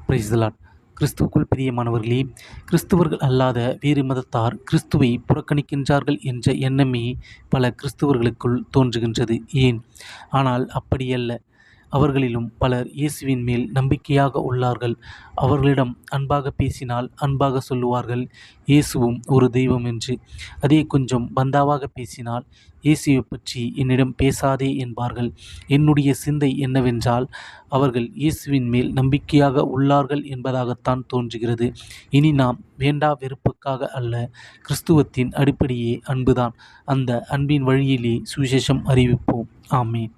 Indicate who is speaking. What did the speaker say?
Speaker 1: Praise the Lord. கிறிஸ்துவுக்குள் பிரியமானவர்களே, கிறிஸ்துவர்கள் அல்லாத வேறு மதத்தார் கிறிஸ்துவை புறக்கணிக்கின்றார்கள் என்ற எண்ணமே பல கிறிஸ்துவர்களுக்குள் தோன்றுகின்றது. ஏன்? ஆனால் அப்படியல்ல. அவர்களிலும் பலர் இயேசுவின் மேல் நம்பிக்கையாக உள்ளார்கள். அவர்களிடம் அன்பாக பேசினால் அன்பாக சொல்லுவார்கள், இயேசுவும் ஒரு தெய்வம் என்று. அதே கொஞ்சம் பந்தாவாக பேசினால், இயேசுவை பற்றி என்னிடம் பேசாதே என்பார்கள். என்னுடைய சிந்தை என்னவென்றால், அவர்கள் இயேசுவின் மேல் நம்பிக்கையாக உள்ளார்கள் என்பதாகத்தான் தோன்றுகிறது. இனி நாம் வேண்டா வெறுப்புக்காக அல்ல, கிறிஸ்துவத்தின் அடிப்படையே அன்புதான். அந்த அன்பின் வழியிலே சுவிசேஷம் அறிவிப்போம். ஆமென்.